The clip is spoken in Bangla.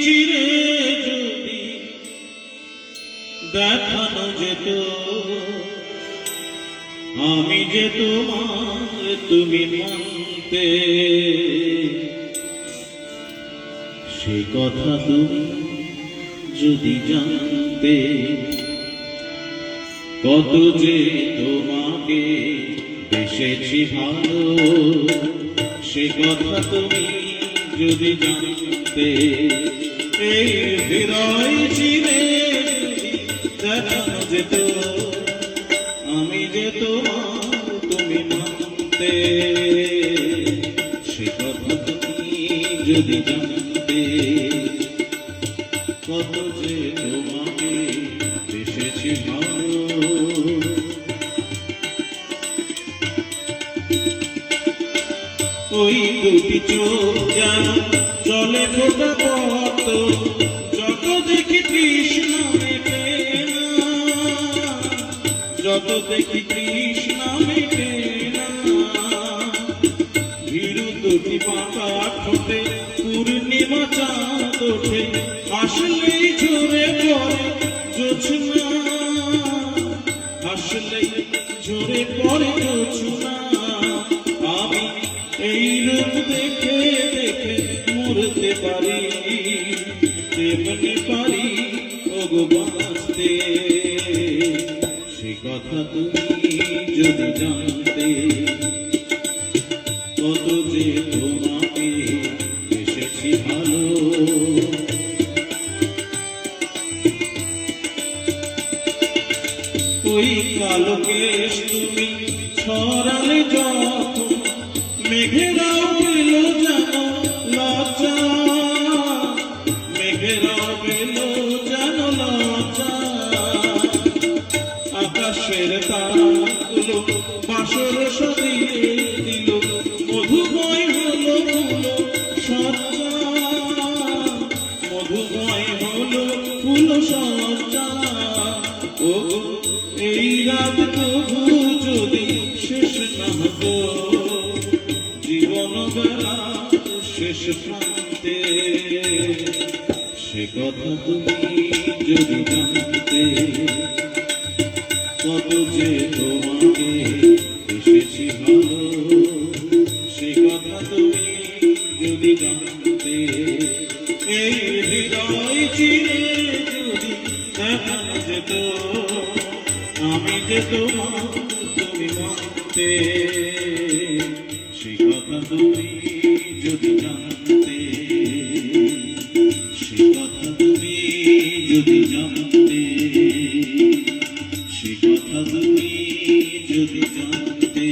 চিরে যদি দেখানো যেত আমি যে তোমার তুমি মানতে, সে কথা তুমি যদি জানতে, কত যে তোমাকে বেসেছি ভালো, সে কথা তুমি যদি জানতে, এই হৃদয় চিরে যদি দেখানো যেত আমি যে তোমার তুমি মানতে, সে কথা তুমি যদি জানতে, কত যে তোমাকে বেসেছি ভালো। ওই দুটি চোখ যেন চলে ফোটা পথ, যত দেখি কৃষ্ণ মেটে না, যত দেখি কৃষ্ণ মেটে না। ভীরু দুটি পাতা ঠোঁটে পূর্ণিমা চাঁদ ওঠে, আসলেই ঝরে পড়ে জোছনা, আসলেই ঝরে পড়ে জোছনা। আমি এই রূপ দেখে দেখে মরতে পারি, তেমনি পারি ওগো বাঁচতে, সে কথা তুমি যদি জানতে, কত যে তোমাকে বেসেছি ভালো। ওই কালো কেশ তুমি ছড়ালে যখন, মেঘেরাও পেল যেন লজ্জা, মেঘেরাও পেল যেন লজ্জা। আকাশের তারাগুলো বাসর সাজিয়ে দিল, মধুময় হলো ফুল সজ্জা, মধুময় হলো ফুল সজ্জা। ও এই রাত তবু যদি শেষ না হতো, জীবন বেলা শেষ প্রান্তে, সে কথা তুমি যদি জানতে, কত যে তোমাকে বেসেছি ভালো, সে কথা তুমি যদি জানতে, এই হৃদয় চিরে যদি দেখানো যেত আমি যে তোমার তুমি মানতে, সে কথা তুমি যদি জানতে, সে কথা তুমি যদি জানতে, সে কথা তুমি যদি জানতে।